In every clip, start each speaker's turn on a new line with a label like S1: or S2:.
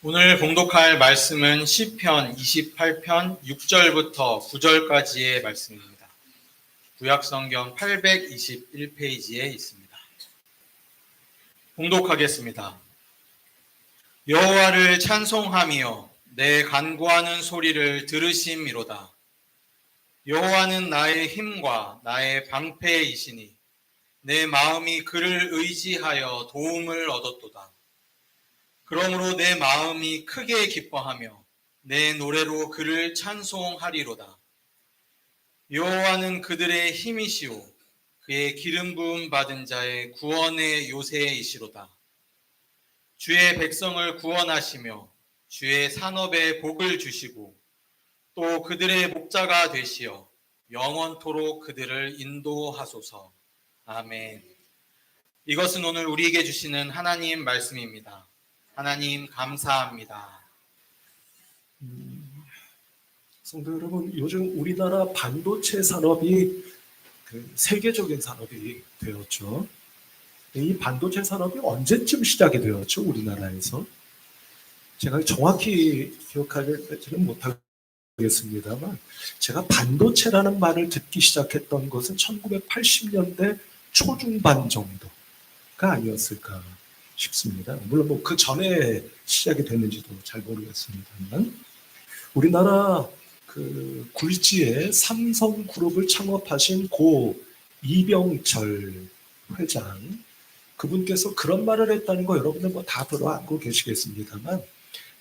S1: 오늘 봉독할 말씀은 시편 28편 6절부터 9절까지의 말씀입니다. 구약성경 821페이지에 있습니다. 봉독하겠습니다. 여호와를 찬송하며 내 간구하는 소리를 들으심이로다. 여호와는 나의 힘과 나의 방패이시니 내 마음이 그를 의지하여 도움을 얻었도다. 그러므로 내 마음이 크게 기뻐하며 내 노래로 그를 찬송하리로다. 여호와는 그들의 힘이시오 그의 기름 부음 받은 자의 구원의 요새이시로다. 주의 백성을 구원하시며 주의 산업에 복을 주시고 또 그들의 목자가 되시어 영원토록 그들을 인도하소서. 아멘. 이것은 오늘 우리에게 주시는 하나님 말씀입니다. 하나님 감사합니다.
S2: 성도 여러분, 요즘 우리나라 반도체 산업이 세계적인 산업이 되었죠. 이 반도체 산업이 언제쯤 시작이 되었죠, 우리나라에서? 제가 정확히 기억하지는 못하겠습니다만 제가 반도체라는 말을 듣기 시작했던 것은 1980년대 초중반 정도가 아니었을까 싶습니다. 물론 그 전에 시작이 됐는지도 잘 모르겠습니다만 우리나라 그 굴지에 삼성그룹을 창업하신 고 이병철 회장, 그분께서 그런 말을 했다는 거 여러분들 다 들어 알고 계시겠습니다만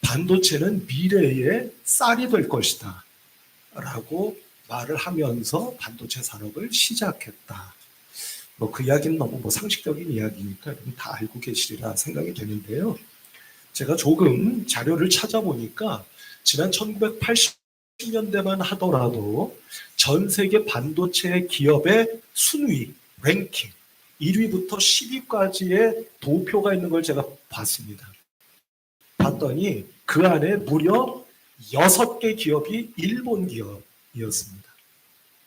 S2: 반도체는 미래의 쌀이 될 것이다 라고 말을 하면서 반도체 산업을 시작했다. 그 이야기는 너무 상식적인 이야기니까 여러분 다 알고 계시리라 생각이 되는데요. 제가 조금 자료를 찾아보니까 지난 1980년대만 하더라도 전 세계 반도체 기업의 순위, 랭킹 1위부터 10위까지의 도표가 있는 걸 제가 봤습니다. 봤더니 그 안에 무려 6개 기업이 일본 기업이었습니다.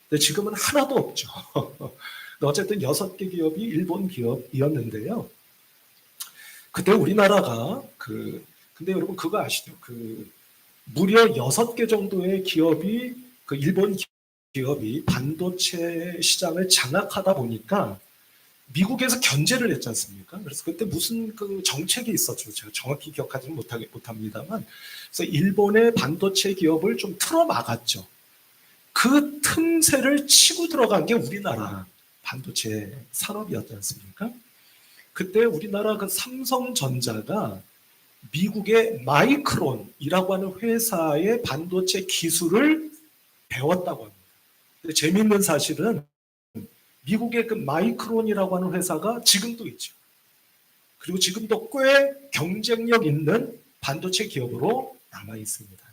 S2: 근데 지금은 하나도 없죠. 어쨌든 6개 기업이 일본 기업이었는데요. 그때 우리나라가 근데 여러분 그거 아시죠? 무려 6개 정도의 기업이 일본 기업이 반도체 시장을 장악하다 보니까 미국에서 견제를 했지 않습니까? 그래서 그때 무슨 정책이 있었죠. 제가 정확히 기억하지는 못합니다만. 그래서 일본의 반도체 기업을 좀 틀어막았죠. 그 틈새를 치고 들어간 게 우리나라 반도체 산업이었지 않습니까? 그때 우리나라 삼성전자가 미국의 마이크론이라고 하는 회사의 반도체 기술을 배웠다고 합니다. 근데 재미있는 사실은 미국의 마이크론이라고 하는 회사가 지금도 있죠. 그리고 지금도 꽤 경쟁력 있는 반도체 기업으로 남아 있습니다.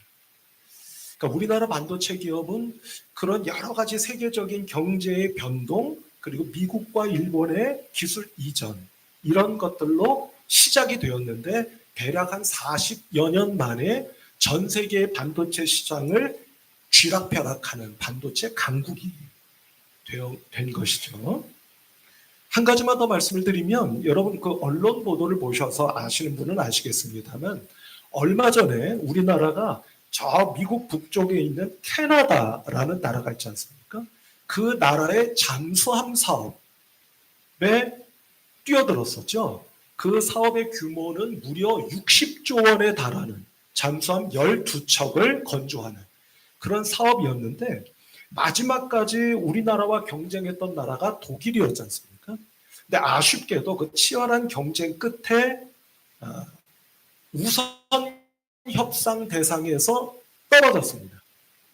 S2: 그러니까 우리나라 반도체 기업은 그런 여러 가지 세계적인 경제의 변동, 그리고 미국과 일본의 기술 이전, 이런 것들로 시작이 되었는데 대략 한 40여 년 만에 전 세계의 반도체 시장을 쥐락펴락하는 반도체 강국이 된 것이죠. 한 가지만 더 말씀을 드리면 여러분 언론 보도를 보셔서 아시는 분은 아시겠습니다만 얼마 전에 우리나라가 저 미국 북쪽에 있는 캐나다라는 나라가 있지 않습니까? 그 나라의 잠수함 사업에 뛰어들었었죠. 그 사업의 규모는 무려 60조 원에 달하는 잠수함 12척을 건조하는 그런 사업이었는데 마지막까지 우리나라와 경쟁했던 나라가 독일이었지 않습니까? 근데 아쉽게도 그 치열한 경쟁 끝에 우선 협상 대상에서 떨어졌습니다.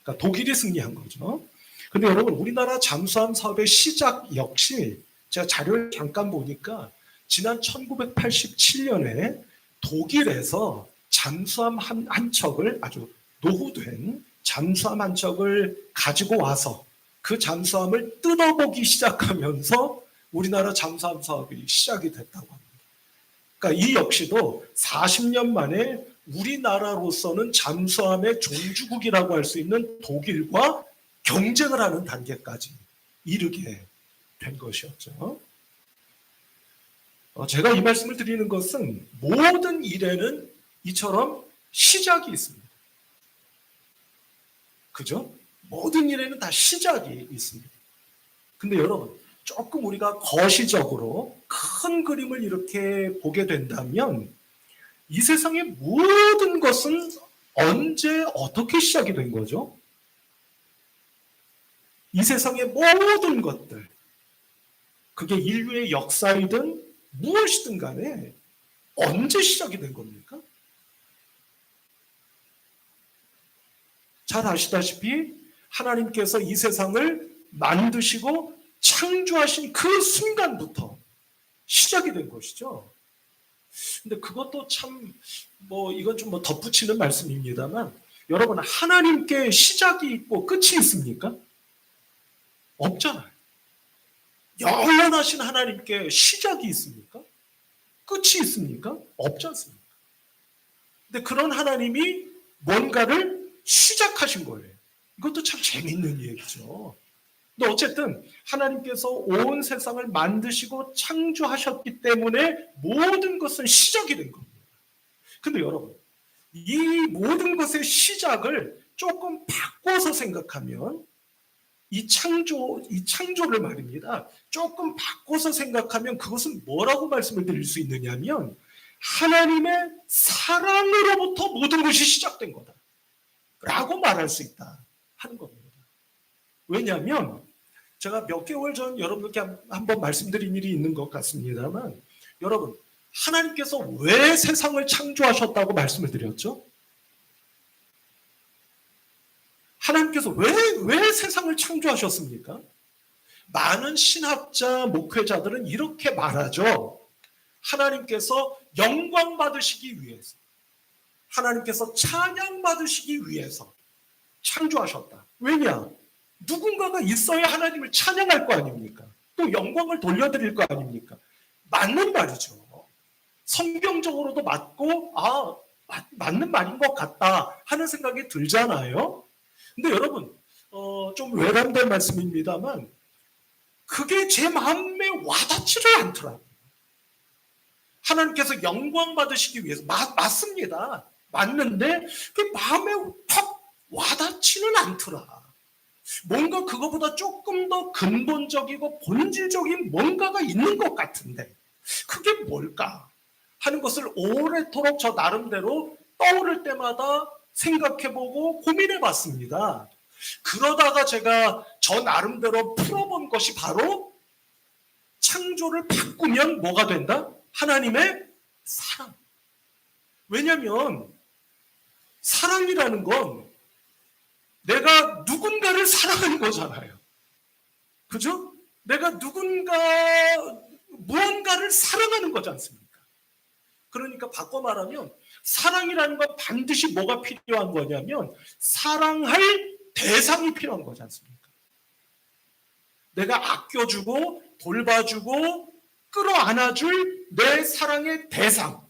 S2: 그러니까 독일이 승리한 거죠. 근데 여러분 우리나라 잠수함 사업의 시작 역시 제가 자료를 잠깐 보니까 지난 1987년에 독일에서 잠수함 한 척을 아주 노후된 잠수함 한 척을 가지고 와서 그 잠수함을 뜯어보기 시작하면서 우리나라 잠수함 사업이 시작이 됐다고 합니다. 그러니까 이 역시도 40년 만에 우리나라로서는 잠수함의 종주국이라고 할 수 있는 독일과 경쟁을 하는 단계까지 이르게 된 것이었죠. 제가 이 말씀을 드리는 것은 모든 일에는 이처럼 시작이 있습니다. 그죠? 모든 일에는 다 시작이 있습니다. 근데 여러분, 조금 우리가 거시적으로 큰 그림을 이렇게 보게 된다면 이 세상의 모든 것은 언제 어떻게 시작이 된 거죠? 이 세상의 모든 것들, 그게 인류의 역사이든 무엇이든 간에 언제 시작이 된 겁니까? 잘 아시다시피 하나님께서 이 세상을 만드시고 창조하신 그 순간부터 시작이 된 것이죠. 근데 그것도 참 이건 좀 덧붙이는 말씀입니다만 여러분, 하나님께 시작이 있고 끝이 있습니까? 없잖아요. 영원하신 하나님께 시작이 있습니까? 끝이 있습니까? 없지 않습니까? 근데 그런 하나님이 뭔가를 시작하신 거예요. 이것도 참 재밌는 얘기죠. 근데 어쨌든 하나님께서 온 세상을 만드시고 창조하셨기 때문에 모든 것은 시작이 된 겁니다. 근데 여러분, 이 모든 것의 시작을 조금 바꿔서 생각하면 이 창조를 말입니다. 조금 바꿔서 생각하면 그것은 뭐라고 말씀을 드릴 수 있느냐면 하나님의 사랑으로부터 모든 것이 시작된 거다 라고 말할 수 있다 하는 겁니다. 왜냐하면 제가 몇 개월 전 여러분께 한번 말씀드린 일이 있는 것 같습니다만 여러분, 하나님께서 왜 세상을 창조하셨다고 말씀을 드렸죠? 하나님께서 왜 세상을 창조하셨습니까? 많은 신학자, 목회자들은 이렇게 말하죠. 하나님께서 영광 받으시기 위해서, 하나님께서 찬양 받으시기 위해서 창조하셨다. 왜냐? 누군가가 있어야 하나님을 찬양할 거 아닙니까? 또 영광을 돌려드릴 거 아닙니까? 맞는 말이죠. 성경적으로도 맞고 맞는 말인 것 같다 하는 생각이 들잖아요. 근데 여러분, 좀 외람된 말씀입니다만 그게 제 마음에 와닿지를 않더라고요. 하나님께서 영광 받으시기 위해서 맞습니다. 맞는데 그 마음에 확 와닿지는 않더라. 뭔가 그거보다 조금 더 근본적이고 본질적인 뭔가가 있는 것 같은데 그게 뭘까 하는 것을 오래도록 저 나름대로 떠오를 때마다 생각해보고 고민해봤습니다. 그러다가 제가 저 나름대로 풀어본 것이 바로 창조를 바꾸면 뭐가 된다? 하나님의 사랑. 왜냐하면 사랑이라는 건 내가 누군가를 사랑하는 거잖아요. 그죠? 내가 무언가를 사랑하는 거지 않습니까? 그러니까 바꿔 말하면 사랑이라는 건 반드시 뭐가 필요한 거냐면 사랑할 대상이 필요한 거지 않습니까? 내가 아껴주고 돌봐주고 끌어안아줄 내 사랑의 대상.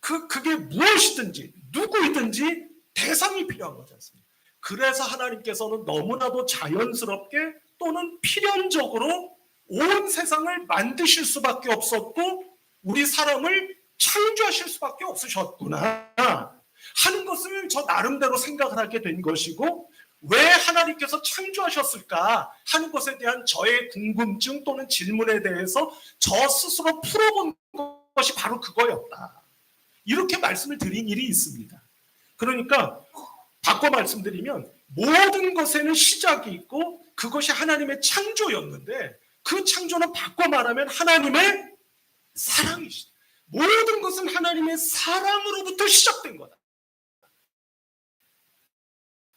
S2: 그게 무엇이든지 누구이든지 대상이 필요한 거지 않습니까? 그래서 하나님께서는 너무나도 자연스럽게 또는 필연적으로 온 세상을 만드실 수밖에 없었고 우리 사람을 창조하실 수밖에 없으셨구나 하는 것을 저 나름대로 생각을 하게 된 것이고 왜 하나님께서 창조하셨을까 하는 것에 대한 저의 궁금증 또는 질문에 대해서 저 스스로 풀어본 것이 바로 그거였다. 이렇게 말씀을 드린 일이 있습니다. 그러니까 바꿔 말씀드리면 모든 것에는 시작이 있고 그것이 하나님의 창조였는데 그 창조는 바꿔 말하면 하나님의 사랑이시다. 모든 것은 하나님의 사랑으로부터 시작된 거다.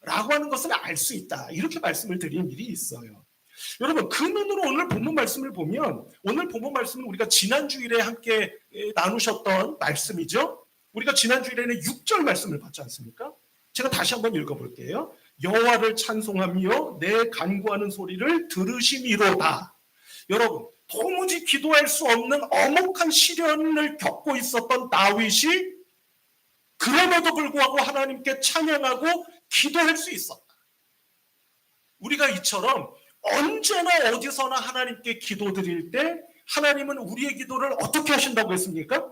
S2: 라고 하는 것을 알 수 있다. 이렇게 말씀을 드린 일이 있어요. 여러분, 그 눈으로 오늘 본문 말씀을 보면 오늘 본문 말씀은 우리가 지난주일에 함께 나누셨던 말씀이죠. 우리가 지난주일에는 6절 말씀을 봤지 않습니까? 제가 다시 한번 읽어볼게요. 여호와를 찬송하며 내 간구하는 소리를 들으심이로다. 여러분, 도무지 기도할 수 없는 엄혹한 시련을 겪고 있었던 다윗이 그럼에도 불구하고 하나님께 찬양하고 기도할 수 있었다. 우리가 이처럼 언제나 어디서나 하나님께 기도드릴 때 하나님은 우리의 기도를 어떻게 하신다고 했습니까?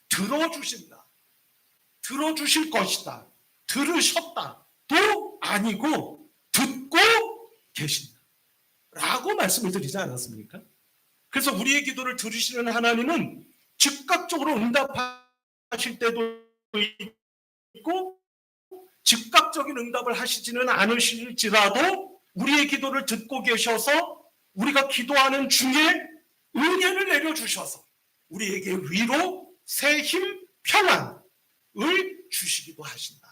S2: 들어주신다. 들어주실 것이다. 들으셨다도 아니고 듣고 계신다. 라고 말씀을 드리지 않았습니까? 그래서 우리의 기도를 들으시는 하나님은 즉각적으로 응답하실 때도 있고 즉각적인 응답을 하시지는 않으실지라도 우리의 기도를 듣고 계셔서 우리가 기도하는 중에 은혜를 내려주셔서 우리에게 위로, 새 힘, 평안을 주시기도 하신다.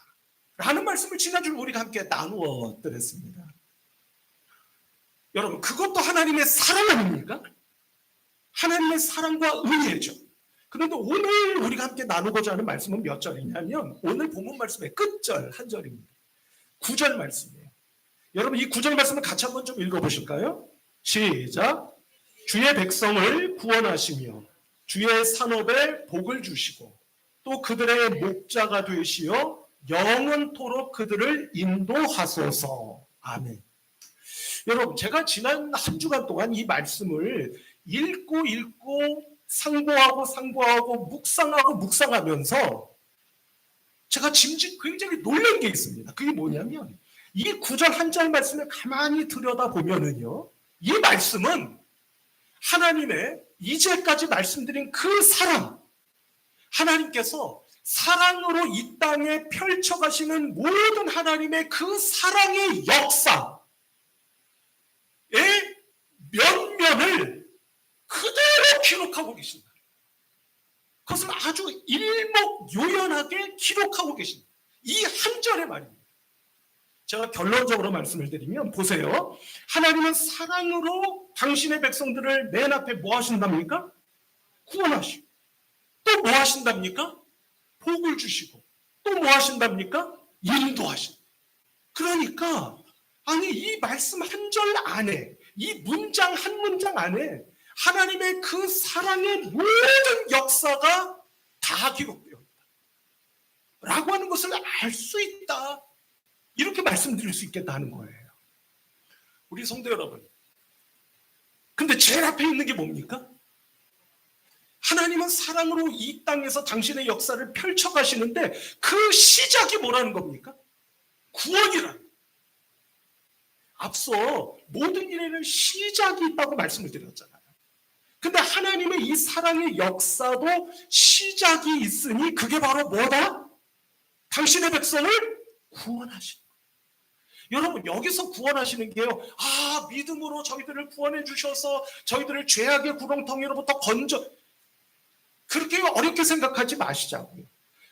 S2: 라는 말씀을 지난주 우리가 함께 나누어 드렸습니다. 여러분, 그것도 하나님의 사랑 아닙니까? 하나님의 사랑과 은혜죠. 그런데 오늘 우리가 함께 나누고자 하는 말씀은 몇 절이냐면 오늘 본문 말씀의 끝절 한 절입니다. 9절 말씀이에요. 여러분, 이 9절 말씀을 같이 한번 좀 읽어보실까요? 시작. 주의 백성을 구원하시며 주의 산업에 복을 주시고 또 그들의 목자가 되시어 영원토록 그들을 인도하소서. 아멘. 여러분, 제가 지난 한 주간 동안 이 말씀을 읽고 상고하고 묵상하면서 제가 굉장히 놀란 게 있습니다. 그게 뭐냐면 이 9절 한 절 말씀을 가만히 들여다보면은요, 이 말씀은 하나님의 이제까지 말씀드린 그 사랑, 하나님께서 사랑으로 이 땅에 펼쳐가시는 모든 하나님의 그 사랑의 역사의 면면을 그대로 기록하고 계신다. 그것을 아주 일목요연하게 기록하고 계신다. 이 한 절의 말입니다. 제가 결론적으로 말씀을 드리면 보세요. 하나님은 사랑으로 당신의 백성들을 맨 앞에 뭐 하신답니까? 구원하시고 또 뭐 하신답니까? 복을 주시고 또 뭐 하신답니까? 인도하신다. 그러니까 아니 이 말씀 한 절 안에 이 문장 한 문장 안에 하나님의 그 사랑의 모든 역사가 다 기록되어 있다. 라고 하는 것을 알 수 있다. 이렇게 말씀드릴 수 있겠다는 거예요. 우리 성도 여러분. 근데 제일 앞에 있는 게 뭡니까? 하나님은 사랑으로 이 땅에서 당신의 역사를 펼쳐가시는데 그 시작이 뭐라는 겁니까? 구원이라는. 앞서 모든 일에는 시작이 있다고 말씀을 드렸잖아요. 근데 하나님의 이 사랑의 역사도 시작이 있으니 그게 바로 뭐다? 당신의 백성을 구원하시는 거예요. 여러분, 여기서 구원하시는 게요, 믿음으로 저희들을 구원해 주셔서 저희들을 죄악의 구렁텅이로부터 건져, 그렇게 어렵게 생각하지 마시자고요.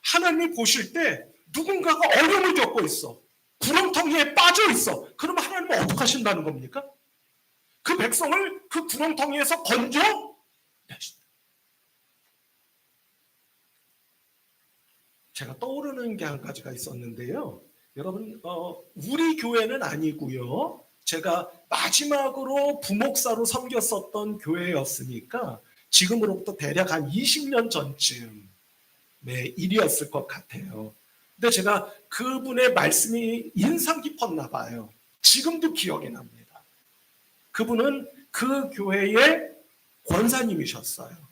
S2: 하나님이 보실 때 누군가가 어려움을 겪고 있어, 구렁텅이에 빠져 있어. 그러면 하나님은 어떻게 하신다는 겁니까? 그 백성을 그 구렁텅이에서 건져 내신다. 제가 떠오르는 게 한 가지가 있었는데요. 여러분, 우리 교회는 아니고요. 제가 마지막으로 부목사로 섬겼었던 교회였으니까 지금으로부터 대략 한 20년 전쯤의 일이었을 것 같아요. 근데 제가 그분의 말씀이 인상 깊었나 봐요. 지금도 기억이 납니다. 그분은 그 교회의 권사님이셨어요.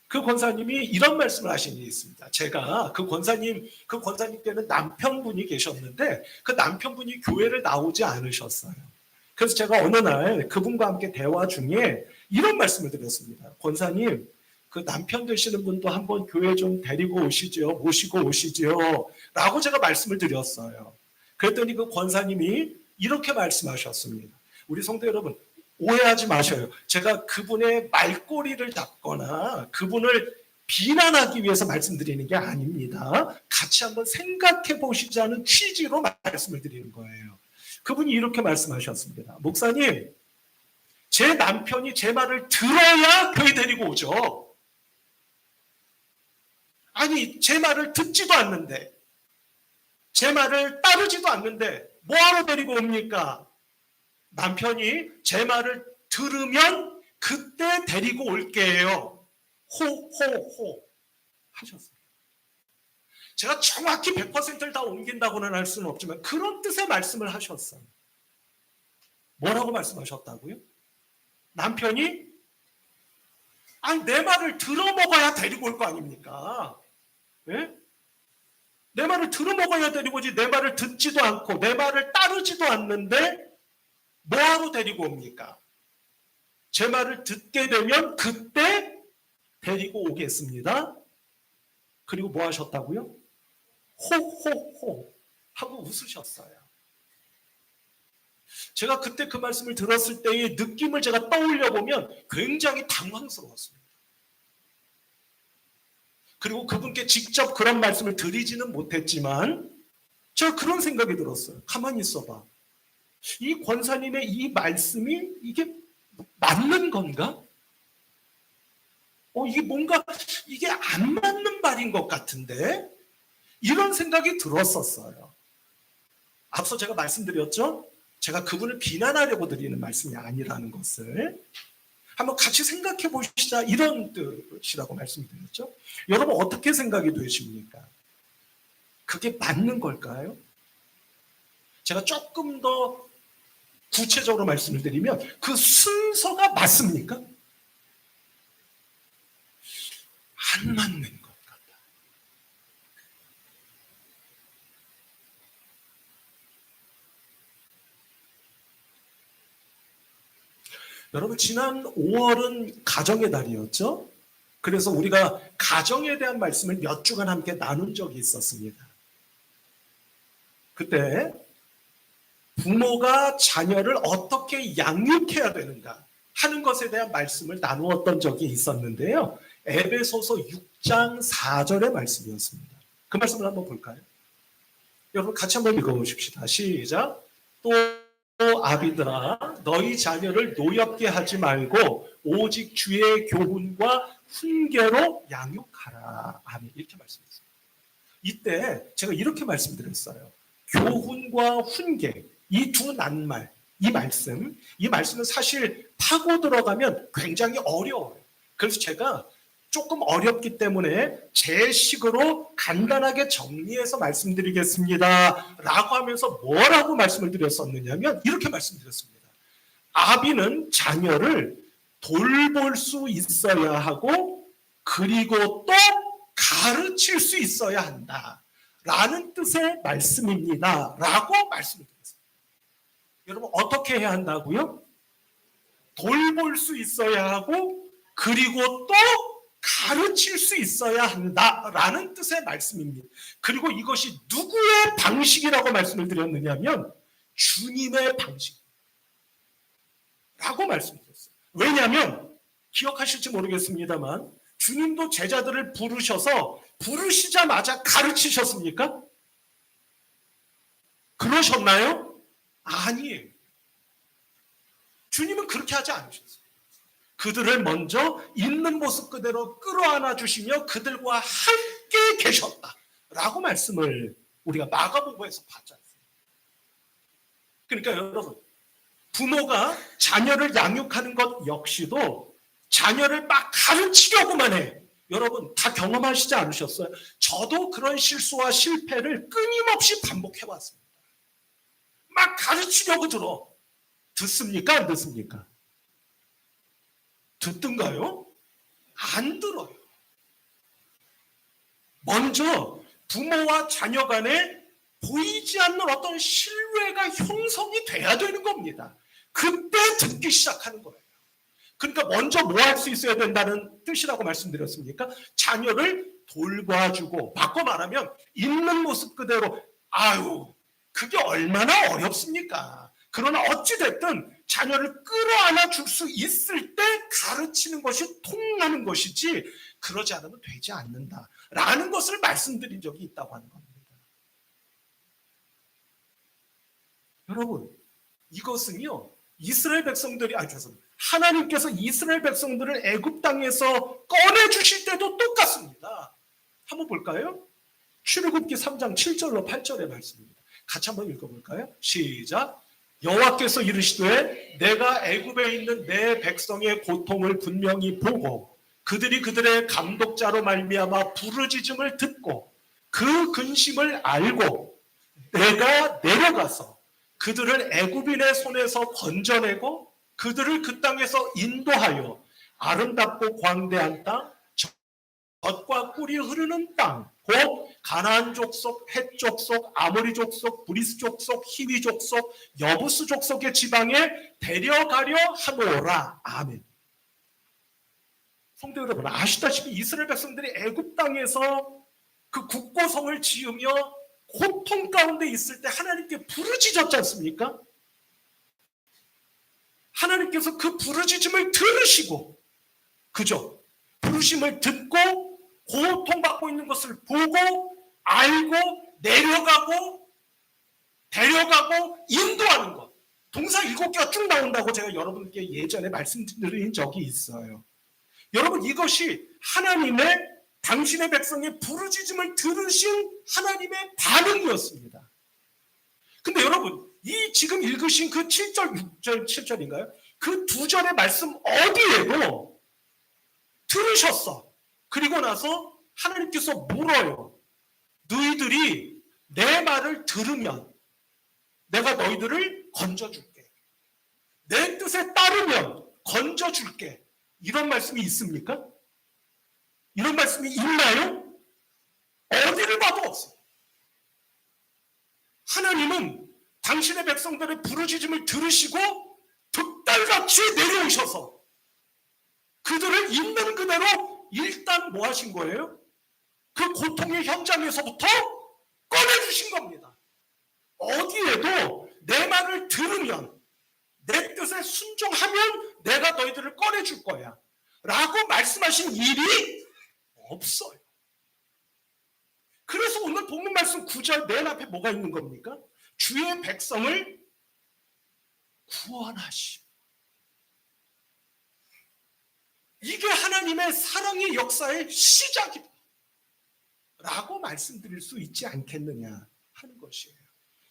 S2: 그 권사님이 이런 말씀을 하신 일이 있습니다. 제가 그 권사님께는 남편분이 계셨는데 그 남편분이 교회를 나오지 않으셨어요. 그래서 제가 어느 날 그분과 함께 대화 중에 이런 말씀을 드렸습니다. 권사님, 그 남편 되시는 분도 한번 교회 좀 데리고 오시죠. 모시고 오시죠. 라고 제가 말씀을 드렸어요. 그랬더니 그 권사님이 이렇게 말씀하셨습니다. 우리 성도 여러분, 오해하지 마셔요. 제가 그분의 말꼬리를 잡거나 그분을 비난하기 위해서 말씀드리는 게 아닙니다. 같이 한번 생각해 보시자는 취지로 말씀을 드리는 거예요. 그분이 이렇게 말씀하셨습니다. 목사님, 제 남편이 제 말을 들어야 교회 데리고 오죠. 아니, 제 말을 듣지도 않는데, 제 말을 따르지도 않는데 뭐하러 데리고 옵니까? 남편이 제 말을 들으면 그때 데리고 올게요. 호호호 하셨어요. 제가 정확히 100%를 다 옮긴다고는 할 수는 없지만 그런 뜻의 말씀을 하셨어요. 뭐라고 말씀하셨다고요? 남편이 내 말을 들어먹어야 데리고 올 거 아닙니까? 네? 내 말을 들어먹어야 데리고 오지 내 말을 듣지도 않고 내 말을 따르지도 않는데 뭐하러 데리고 옵니까? 제 말을 듣게 되면 그때 데리고 오겠습니다. 그리고 뭐 하셨다고요? 호호호 하고 웃으셨어요. 제가 그때 그 말씀을 들었을 때의 느낌을 제가 떠올려 보면 굉장히 당황스러웠습니다. 그리고 그분께 직접 그런 말씀을 드리지는 못했지만 제가 그런 생각이 들었어요. 가만히 있어봐. 이 권사님의 이 말씀이 이게 맞는 건가? 이게 뭔가 이게 안 맞는 말인 것 같은데 이런 생각이 들었었어요. 앞서 제가 말씀드렸죠? 제가 그분을 비난하려고 드리는 말씀이 아니라는 것을 한번 같이 생각해 보시자 이런 뜻이라고 말씀드렸죠. 여러분 어떻게 생각이 되십니까? 그게 맞는 걸까요? 제가 조금 더 구체적으로 말씀을 드리면 그 순서가 맞습니까? 안 맞는 것 같다. 여러분 지난 5월은 가정의 달이었죠? 그래서 우리가 가정에 대한 말씀을 몇 주간 함께 나눈 적이 있었습니다. 그때 부모가 자녀를 어떻게 양육해야 되는가 하는 것에 대한 말씀을 나누었던 적이 있었는데요. 에베소서 6장 4절의 말씀이었습니다. 그 말씀을 한번 볼까요? 여러분 같이 한번 읽어보십시다. 시작. 또 아비들아 너희 자녀를 노엽게 하지 말고 오직 주의 교훈과 훈계로 양육하라. 아멘. 이렇게 말씀했어요. 이때 제가 이렇게 말씀드렸어요. 교훈과 훈계 이 두 낱말 이 말씀은 사실 파고 들어가면 굉장히 어려워요. 그래서 제가 조금 어렵기 때문에 제 식으로 간단하게 정리해서 말씀드리겠습니다 라고 하면서 뭐라고 말씀을 드렸었느냐면 이렇게 말씀드렸습니다. 아비는 자녀를 돌볼 수 있어야 하고 그리고 또 가르칠 수 있어야 한다 라는 뜻의 말씀입니다 라고 말씀을 드렸습니다. 여러분 어떻게 해야 한다고요? 돌볼 수 있어야 하고 그리고 또 가르칠 수 있어야 한다라는 뜻의 말씀입니다. 그리고 이것이 누구의 방식이라고 말씀을 드렸느냐면 주님의 방식이라고 말씀드렸어요. 왜냐하면 기억하실지 모르겠습니다만 주님도 제자들을 부르시자마자 가르치셨습니까? 그러셨나요? 아니에요. 주님은 그렇게 하지 않으셨어요. 그들을 먼저 있는 모습 그대로 끌어안아 주시며 그들과 함께 계셨다라고 말씀을 우리가 마가복음에서 봤지 않습니까? 그러니까 여러분 부모가 자녀를 양육하는 것 역시도 자녀를 막 가르치려고만 해. 여러분 다 경험하시지 않으셨어요? 저도 그런 실수와 실패를 끊임없이 반복해왔습니다. 막 가르치려고 들어. 듣습니까? 안 듣습니까? 듣든가요? 안 들어요. 먼저 부모와 자녀 간에 보이지 않는 어떤 신뢰가 형성이 돼야 되는 겁니다. 그때 듣기 시작하는 거예요. 그러니까 먼저 뭐 할 수 있어야 된다는 뜻이라고 말씀드렸습니까? 자녀를 돌봐주고 바꿔 말하면 있는 모습 그대로 그게 얼마나 어렵습니까? 그러나 어찌됐든 자녀를 끌어안아 줄 수 있을 때 가르치는 것이 통하는 것이지 그러지 않으면 되지 않는다라는 것을 말씀드린 적이 있다고 하는 겁니다. 여러분 이것은요 이스라엘 백성들이 죄송합니다. 하나님께서 이스라엘 백성들을 애굽 땅에서 꺼내주실 때도 똑같습니다. 한번 볼까요? 출애굽기 3장 7절로 8절의 말씀입니다. 같이 한번 읽어볼까요? 시작. 여호와께서 이르시되 내가 애굽에 있는 내 백성의 고통을 분명히 보고 그들이 그들의 감독자로 말미암아 부르짖음을 듣고 그 근심을 알고 내가 내려가서 그들을 애굽인의 손에서 건져내고 그들을 그 땅에서 인도하여 아름답고 광대한 땅 젖과 꿀이 흐르는 땅 곧 가나안 족속, 헷 족속, 아모리 족속, 브리스 족속, 히위 족속, 여부스 족속의 지방에 데려가려 하노라. 아멘. 성도 여러분, 아시다시피 이스라엘 백성들이 애굽 땅에서 그 국고성을 지으며 고통 가운데 있을 때 하나님께 부르짖었지 않습니까? 하나님께서 그 부르짖음을 들으시고, 그죠? 부르심을 듣고 고통받고 있는 것을 보고 알고 내려가고 데려가고 인도하는 것. 동사 7개가 쭉 나온다고 제가 여러분께 예전에 말씀드린 적이 있어요. 여러분, 이것이 하나님의 당신의 백성의 부르짖음을 들으신 하나님의 반응이었습니다. 근데 여러분, 이 지금 읽으신 그 7절, 6절, 7절인가요? 그 두 절의 말씀 어디에도 들으셨어. 그리고 나서 하나님께서 물어요. 너희들이 내 말을 들으면 내가 너희들을 건져줄게. 내 뜻에 따르면 건져줄게. 이런 말씀이 있습니까? 이런 말씀이 있나요? 어디를 봐도 없어요. 하나님은 당신의 백성들의 부르짖음을 들으시고 득달같이 내려오셔서 그들을 있는 그대로 일단 뭐 하신 거예요? 그 고통의 현장에서부터 꺼내주신 겁니다. 어디에도 내 말을 들으면 내 뜻에 순종하면 내가 너희들을 꺼내줄 거야 라고 말씀하신 일이 없어요. 그래서 오늘 본문 말씀 9절 맨 앞에 뭐가 있는 겁니까? 주의 백성을 구원하심. 이게 하나님의 사랑의 역사의 시작이다 라고 말씀드릴 수 있지 않겠느냐 하는 것이에요.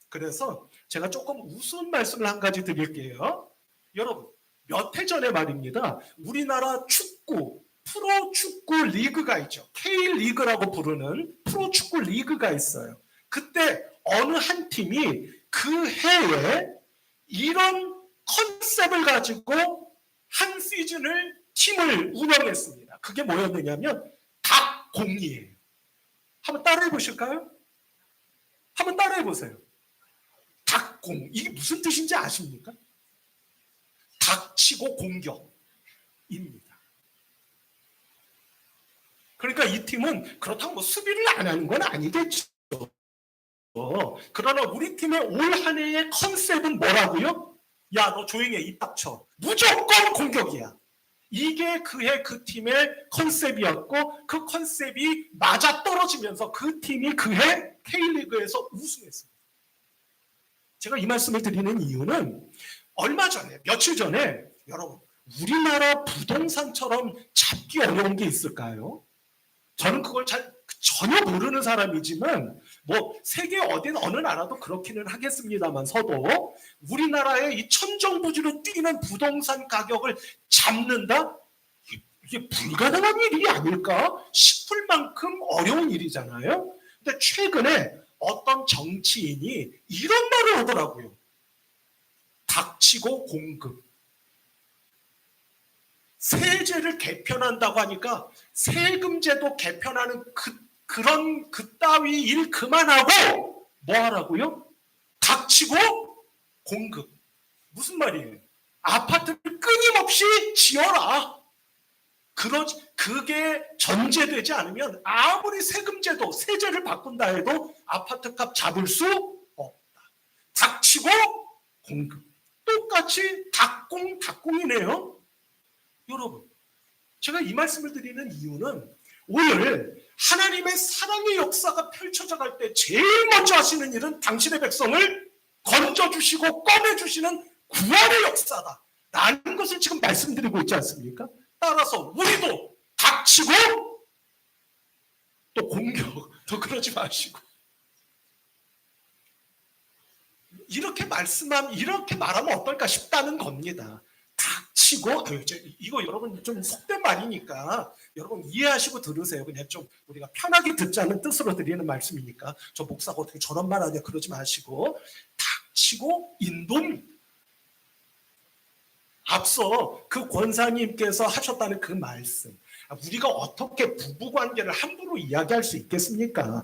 S2: 그래서 제가 조금 우스운 말씀을 한 가지 드릴게요. 여러분, 몇 해 전에 말입니다. 우리나라 축구, 프로축구 리그가 있죠. K리그라고 부르는 프로축구 리그가 있어요. 그때 어느 한 팀이 그 해에 이런 컨셉을 가지고 한 시즌을 팀을 운영했습니다. 그게 뭐였느냐면 닭공이에요. 한번 따라해 보실까요? 한번 따라해 보세요. 닭공. 이게 무슨 뜻인지 아십니까? 닥치고 공격입니다. 그러니까 이 팀은 그렇다고 뭐 수비를 안 하는 건 아니겠죠. 그러나 우리 팀의 올 한 해의 컨셉은 뭐라고요? 야, 너 조용히 해, 입 닥쳐. 무조건 공격이야. 이게 그해 그 팀의 컨셉이었고 그 컨셉이 맞아떨어지면서 그 팀이 그해 K리그에서 우승했습니다. 제가 이 말씀을 드리는 이유는 얼마 전에, 며칠 전에 여러분, 우리나라 부동산처럼 잡기 어려운 게 있을까요? 저는 그걸 전혀 모르는 사람이지만 뭐 세계 어딘 어느 나라도 그렇기는 하겠습니다만서도 우리나라의 이 천정부지로 뛰는 부동산 가격을 잡는다? 이게 불가능한 일이 아닐까 싶을 만큼 어려운 일이잖아요. 근데 최근에 어떤 정치인이 이런 말을 하더라고요. 닥치고 공급. 세제를 개편한다고 하니까 세금제도 개편하는 그따위 일 그만하고 뭐 하라고요? 닥치고 공급. 무슨 말이에요? 아파트를 끊임없이 지어라. 그게 전제되지 않으면 아무리 세금제도, 세제를 바꾼다 해도 아파트값 잡을 수 없다. 닥치고 공급. 똑같이 닭공이네요. 여러분, 제가 이 말씀을 드리는 이유는 오늘 하나님의 사랑의 역사가 펼쳐져 갈 때 제일 먼저 하시는 일은 당신의 백성을 건져주시고 꺼내주시는 구원의 역사다 라는 것을 지금 말씀드리고 있지 않습니까? 따라서 우리도 닥치고 또 공격도 그러지 마시고 이렇게 말하면 어떨까 싶다는 겁니다. 닥치고, 이거 여러분 좀 속된 말이니까 여러분 이해하시고 들으세요. 그냥 좀 우리가 편하게 듣자는 뜻으로 드리는 말씀이니까 저 목사가 어떻게 저런 말 하냐 그러지 마시고 닥치고 인도입니다. 앞서 그 권사님께서 하셨다는 그 말씀, 우리가 어떻게 부부관계를 함부로 이야기할 수 있겠습니까? 다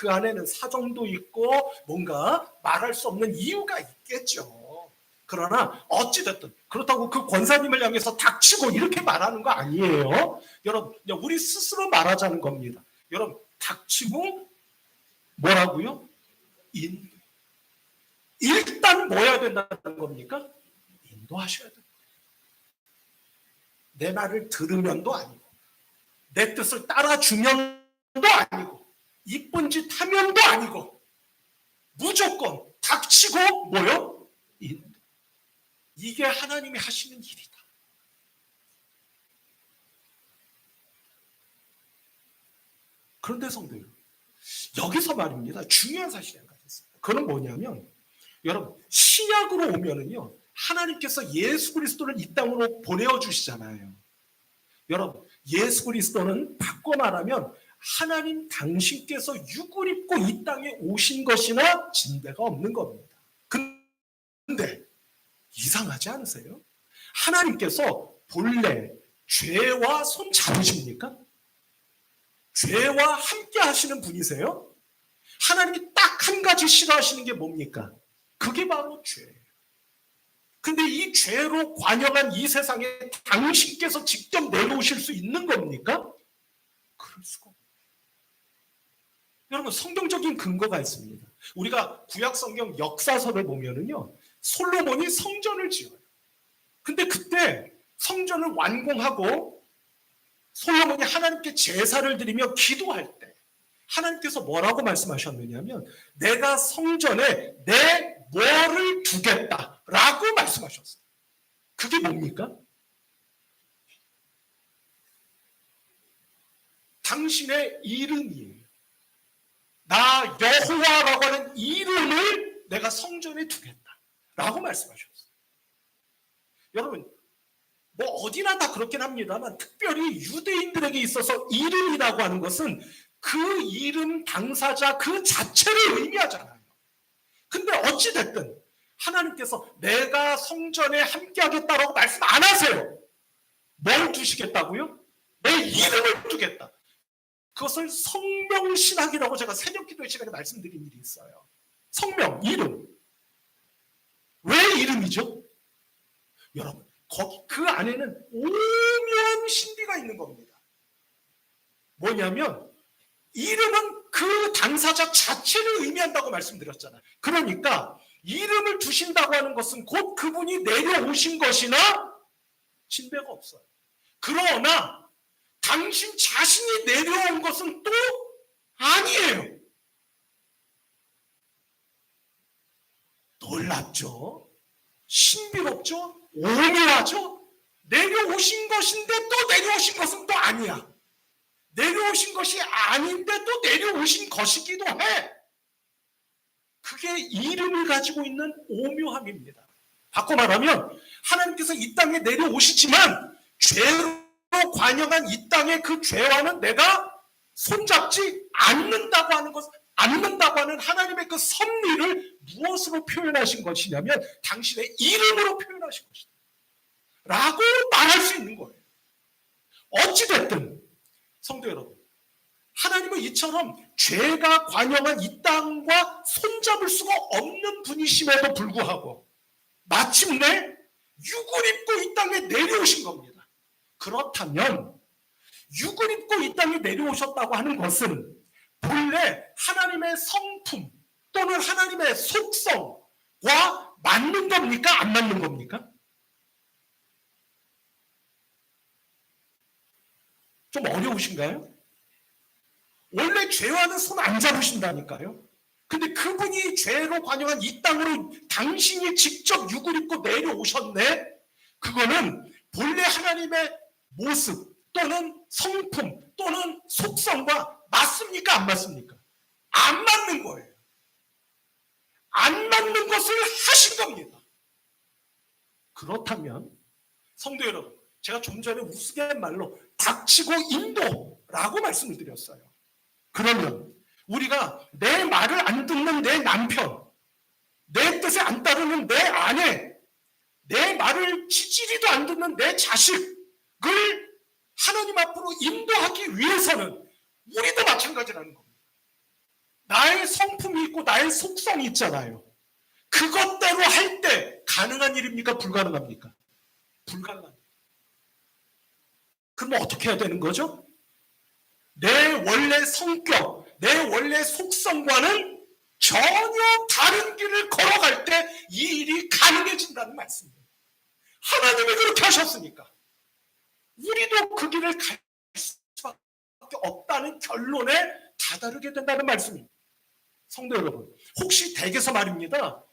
S2: 그 안에는 사정도 있고 뭔가 말할 수 없는 이유가 있겠죠. 그러나 어찌됐든 그렇다고 그 권사님을 향해서 닥치고 이렇게 말하는 거 아니에요. 여러분, 우리 스스로 말하자는 겁니다. 여러분, 닥치고 뭐라고요? 일단 뭐 해야 된다는 겁니까? 인도하셔야 됩니다. 내 말을 들으면도 아니고 내 뜻을 따라주면도 아니고 이쁜 짓 하면도 아니고 무조건 닥치고 뭐요? 이게 하나님이 하시는 일이다. 그런데 성도 여러분, 여기서 말입니다. 중요한 사실이 한 가지 있습니다. 그건 뭐냐면 여러분, 신약으로 오면은요, 하나님께서 예수 그리스도를 이 땅으로 보내주시잖아요. 여러분, 예수 그리스도는 바꿔 말하면 하나님 당신께서 육을 입고 이 땅에 오신 것이나 진배가 없는 겁니다. 근데 이상하지 않으세요? 하나님께서 본래 죄와 손 잡으십니까? 죄와 함께 하시는 분이세요? 하나님이 딱 한 가지 싫어하시는 게 뭡니까? 그게 바로 죄예요. 근데 이 죄로 관영한 이 세상에 당신께서 직접 내려오실 수 있는 겁니까? 그럴 수가 없어요. 여러분, 성경적인 근거가 있습니다. 우리가 구약 성경 역사서를 보면은요, 솔로몬이 성전을 지어요. 근데 그때 성전을 완공하고 솔로몬이 하나님께 제사를 드리며 기도할 때 하나님께서 뭐라고 말씀하셨느냐면 내가 성전에 내 뭐를 두겠다라고 말씀하셨어요. 그게 뭡니까? 당신의 이름이에요. 나 여호와라고 하는 이름을 내가 성전에 두겠다라고 말씀하셨어요. 여러분, 뭐 어디나 다 그렇긴 합니다만 특별히 유대인들에게 있어서 이름이라고 하는 것은 그 이름 당사자 그 자체를 의미하잖아요. 근데 어찌됐든 하나님께서 내가 성전에 함께 하겠다라고 말씀 안 하세요. 뭘 두시겠다고요? 내 이름을 두겠다. 그것을 성명신학이라고 제가 새벽기도의 시간에 말씀드린 일이 있어요. 성명, 이름. 왜 이름이죠? 여러분, 그 안에는 오묘한 신비가 있는 겁니다. 뭐냐면 이름은 그 당사자 자체를 의미한다고 말씀드렸잖아요. 그러니까 이름을 두신다고 하는 것은 곧 그분이 내려오신 것이나 진배가 없어요. 그러나 당신 자신이 내려온 것은 또 아니에요. 놀랍죠? 신비롭죠? 오묘하죠? 내려오신 것인데 또 내려오신 것은 또 아니야. 내려오신 것이 아닌데 또 내려오신 것이기도 해. 그게 이름을 가지고 있는 오묘함입니다. 바꿔 말하면 하나님께서 이 땅에 내려오시지만 죄로 관영한 이 땅의 그 죄와는 내가 손잡지 않는다고 하는 것, 않는다고 하는 하나님의 그 섭리를 무엇으로 표현하신 것이냐면 당신의 이름으로 표현하신 것이다. 라고 말할 수 있는 거예요. 어찌됐든 성도 여러분, 하나님은 이처럼 죄가 관영한 이 땅과 손잡을 수가 없는 분이심에도 불구하고 마침내 육을 입고 이 땅에 내려오신 겁니다. 그렇다면 육을 입고 이 땅에 내려오셨다고 하는 것은 본래 하나님의 성품 또는 하나님의 속성과 맞는 겁니까? 안 맞는 겁니까? 좀 어려우신가요? 원래 죄와는 손 안 잡으신다니까요. 근데 그분이 죄로 관영한 이 땅으로 당신이 직접 육을 입고 내려오셨네? 그거는 본래 하나님의 모습 또는 성품 또는 속성과 맞습니까? 안 맞습니까? 안 맞는 거예요. 안 맞는 것을 하신 겁니다. 그렇다면 성도 여러분, 제가 좀 전에 우스갯말로 닥치고 인도라고 말씀을 드렸어요. 그러면 우리가 내 말을 안 듣는 내 남편, 내 뜻에 안 따르는 내 아내, 내 말을 지지리도 안 듣는 내 자식을 하나님 앞으로 인도하기 위해서는 우리도 마찬가지라는 겁니다. 나의 성품이 있고 나의 속성이 있잖아요. 그것대로 할 때 가능한 일입니까? 불가능합니까? 불가능합니다. 그럼 어떻게 해야 되는 거죠? 내 원래 성격, 내 원래 속성과는 전혀 다른 길을 걸어갈 때 이 일이 가능해진다는 말씀이에요. 하나님이 그렇게 하셨으니까 우리도 그 길을 갈 수밖에 없다는 결론에 다다르게 된다는 말씀입니다. 성도 여러분, 혹시 댁에서 말입니다.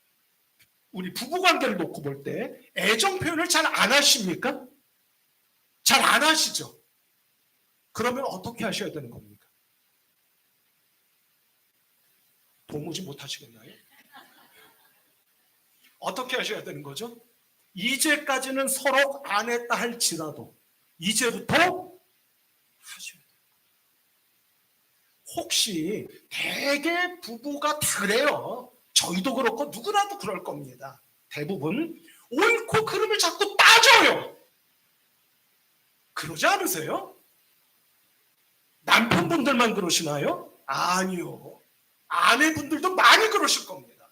S2: 우리 부부관계를 놓고 볼 때 애정 표현을 잘 안 하십니까? 잘 안 하시죠? 그러면 어떻게 하셔야 되는 겁니까? 도무지 못 하시겠나요? 어떻게 하셔야 되는 거죠? 이제까지는 서로 안 했다 할지라도 이제부터 하셔야 돼요. 혹시 대개 부부가 다 그래요. 저희도 그렇고 누구나도 그럴 겁니다. 대부분 옳고 그름을 자꾸 따져요. 그러지 않으세요? 남편분들만 그러시나요? 아니요. 아내분들도 많이 그러실 겁니다.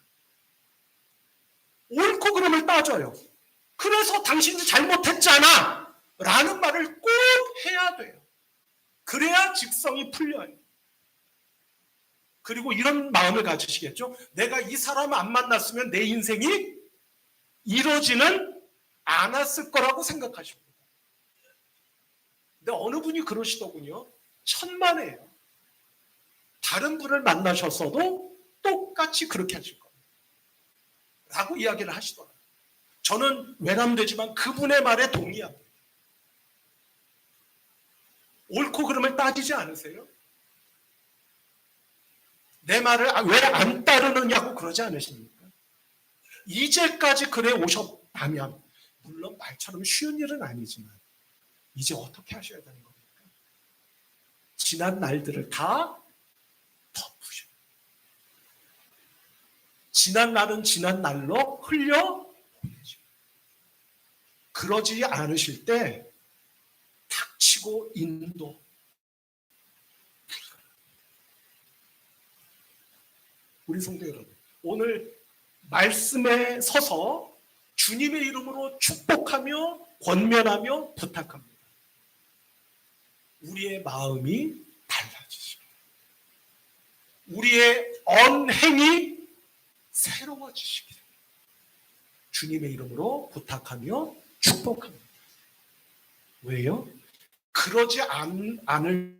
S2: 옳고 그름을 따져요. 그래서 당신이 잘못했잖아 라는 말을 꼭 해야 돼요. 그래야 직성이 풀려요. 그리고 이런 마음을 가지시겠죠? 내가 이 사람을 안 만났으면 내 인생이 이루어지는 않았을 거라고 생각하십니다. 근데 어느 분이 그러시더군요. 천만에요. 다른 분을 만나셨어도 똑같이 그렇게 하실 겁니다. 라고 이야기를 하시더라고요. 저는 외람되지만 그분의 말에 동의합니다. 옳고 그름을 따지지 않으세요? 내 말을 왜 안 따르느냐고 그러지 않으십니까? 이제까지 그래 오셨다면 물론 말처럼 쉬운 일은 아니지만 이제 어떻게 하셔야 되는 겁니까? 지난 날들을 다 덮으셔. 지난 날은 지난 날로 흘려 보내죠. 그러지 않으실 때 닥치고 인도 우리 성도 여러분, 오늘 말씀에 서서 주님의 이름으로 축복하며 권면하며 부탁합니다. 우리의 마음이 달라지시고 우리의 언행이 새로워지시기를 주님의 이름으로 부탁하며 축복합니다. 왜요? 그러지 않을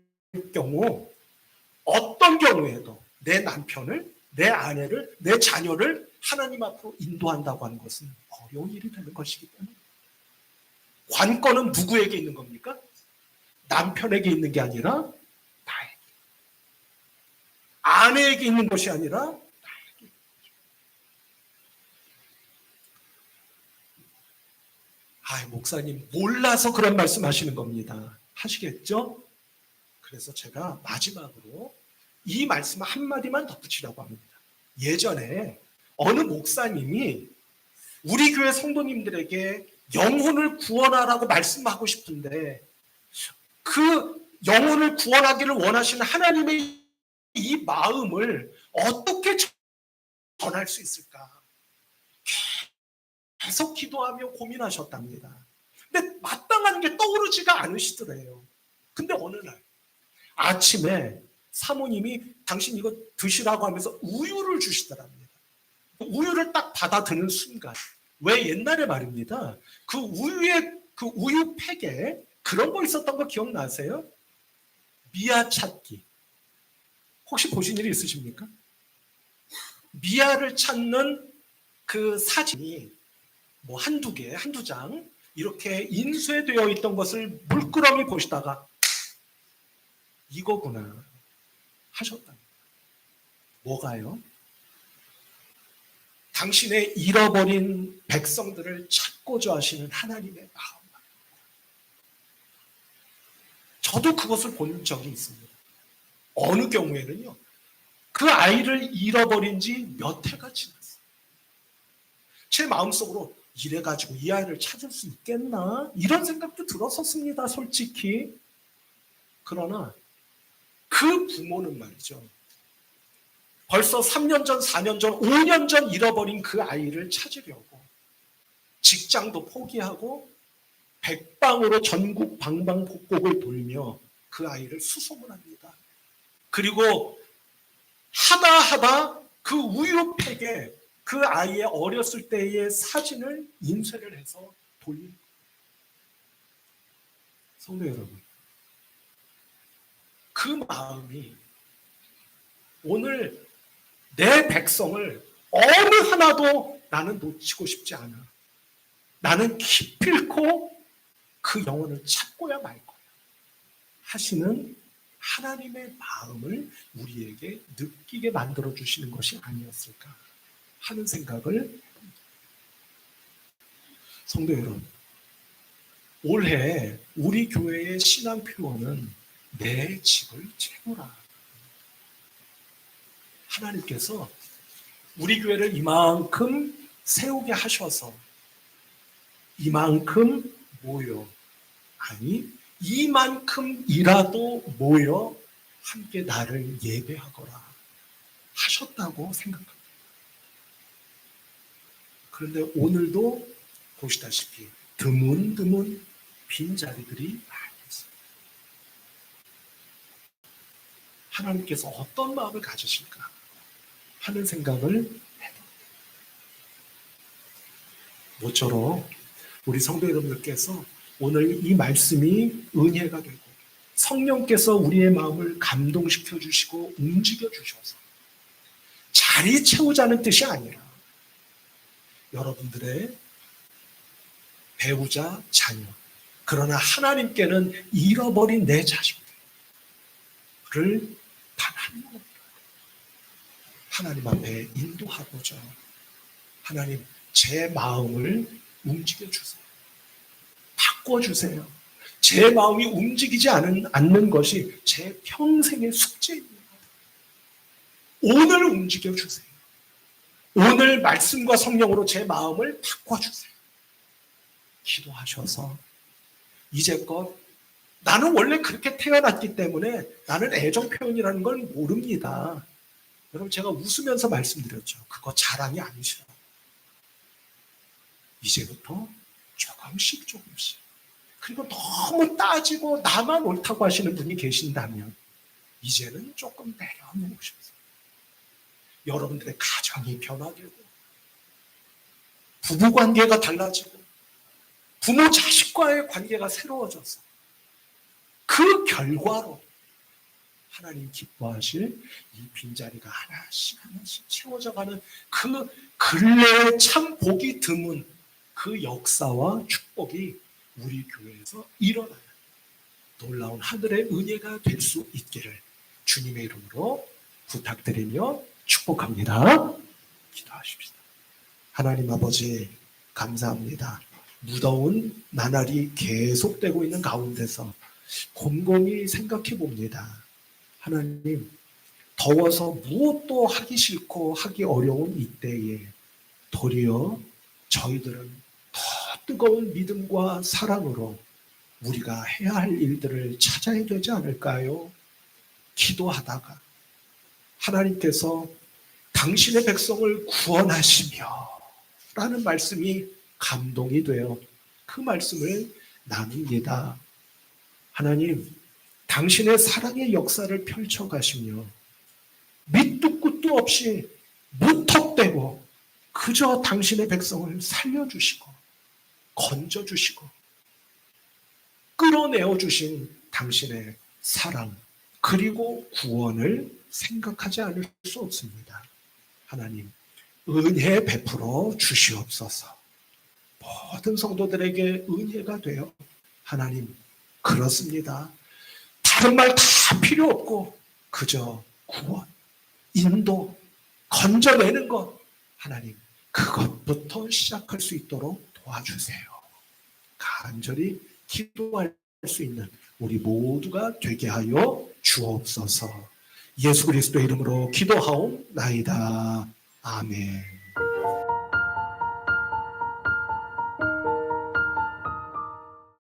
S2: 경우 어떤 경우에도 내 남편을 내 아내를, 내 자녀를 하나님 앞으로 인도한다고 하는 것은 어려운 일이 되는 것이기 때문에 관건은 누구에게 있는 겁니까? 남편에게 있는 게 아니라 나에게. 아내에게 있는 것이 아니라 나에게. 목사님 몰라서 그런 말씀 하시는 겁니다. 하시겠죠? 그래서 제가 마지막으로 이 말씀 한마디만 덧붙이려고 합니다. 예전에 어느 목사님이 우리 교회 성도님들에게 영혼을 구원하라고 말씀하고 싶은데 그 영혼을 구원하기를 원하시는 하나님의 이 마음을 어떻게 전할 수 있을까? 계속 기도하며 고민하셨답니다. 근데 마땅한 게 떠오르지가 않으시더래요. 근데 어느 날 아침에 사모님이 당신 이거 드시라고 하면서 우유를 주시더랍니다. 우유를 딱 받아드는 순간 왜 옛날에 말입니다. 그 우유의 그 우유팩에 그런 거 있었던 거 기억나세요? 미아 찾기. 혹시 보신 일이 있으십니까? 미아를 찾는 그 사진이 뭐 한두 개, 한두 장 이렇게 인쇄되어 있던 것을 물끄러미 보시다가 이거구나 하셨답니다. 뭐가요? 당신의 잃어버린 백성들을 찾고자 하시는 하나님의 마음. 저도 그것을 본 적이 있습니다. 어느 경우에는요. 그 아이를 잃어버린 지 몇 해가 지났어요. 제 마음속으로 이래가지고 이 아이를 찾을 수 있겠나? 이런 생각도 들었었습니다. 솔직히. 그러나 그 부모는 말이죠. 벌써 3년 전, 4년 전, 5년 전 잃어버린 그 아이를 찾으려고 직장도 포기하고 백방으로 전국 방방곡곡을 돌며 그 아이를 수송을 합니다. 그리고 하다 그 우유팩에 그 아이의 어렸을 때의 사진을 인쇄를 해서 돌립니다. 성도 여러분, 그 마음이 오늘 내 백성을 어느 하나도 나는 놓치고 싶지 않아. 나는 기필코 그 영혼을 찾고야 말 거야. 하시는 하나님의 마음을 우리에게 느끼게 만들어 주시는 것이 아니었을까 하는 생각을. 성도 여러분, 올해 우리 교회의 신앙 표어는 내 집을 채우라. 하나님께서 우리 교회를 이만큼 세우게 하셔서 이만큼 모여, 아니 이만큼이라도 모여 함께 나를 예배하거라 하셨다고 생각합니다. 그런데 오늘도 보시다시피 드문드문 빈자리들이 많이 있습니다. 하나님께서 어떤 마음을 가지실까 하는 생각을 해봅니다. 모쪼록 우리 성도 여러분들께서 오늘 이 말씀이 은혜가 되고 성령께서 우리의 마음을 감동시켜 주시고 움직여 주셔서 자리 채우자는 뜻이 아니라 여러분들의 배우자, 자녀, 그러나 하나님께는 잃어버린 내 자식들을 단 한 명으로 하나님 앞에 인도하고자, 하나님 제 마음을 움직여 주세요. 바꿔주세요. 제 마음이 움직이지 않는 것이 제 평생의 숙제입니다. 오늘 움직여 주세요. 오늘 말씀과 성령으로 제 마음을 바꿔주세요. 기도하셔서 이제껏 나는 원래 그렇게 태어났기 때문에 나는 애정 표현이라는 걸 모릅니다. 여러분, 제가 웃으면서 말씀드렸죠. 그거 자랑이 아니시라고. 이제부터 조금씩 그리고 너무 따지고 나만 옳다고 하시는 분이 계신다면 이제는 조금 내려놓으셔서 여러분들의 가정이 변화되고 부부관계가 달라지고 부모 자식과의 관계가 새로워져서 그 결과로 하나님 기뻐하실 이 빈자리가 하나씩 채워져가는 그 근래에 참 보기 드문 그 역사와 축복이 우리 교회에서 일어나는 놀라운 하늘의 은혜가 될 수 있기를 주님의 이름으로 부탁드리며 축복합니다. 기도하십시다. 하나님 아버지, 감사합니다. 무더운 나날이 계속되고 있는 가운데서 곰곰이 생각해 봅니다. 하나님, 더워서 무엇도 하기 싫고 하기 어려운 이때에 도리어 저희들은 더 뜨거운 믿음과 사랑으로 우리가 해야 할 일들을 찾아야 되지 않을까요? 기도하다가 하나님께서 당신의 백성을 구원하시며 라는 말씀이 감동이 되어 그 말씀을 나눕니다. 하나님, 당신의 사랑의 역사를 펼쳐가시며 밑도 끝도 없이 무턱대고 그저 당신의 백성을 살려주시고 건져주시고 끌어내어 주신 당신의 사랑 그리고 구원을 생각하지 않을 수 없습니다. 하나님, 은혜 베풀어 주시옵소서. 모든 성도들에게 은혜가 되어 하나님, 그렇습니다. 다른 말 다 필요 없고 그저 구원, 인도, 건져내는 것, 하나님 그것부터 시작할 수 있도록 도와주세요. 간절히 기도할 수 있는 우리 모두가 되게 하여 주옵소서. 예수 그리스도의 이름으로 기도하옵나이다. 아멘.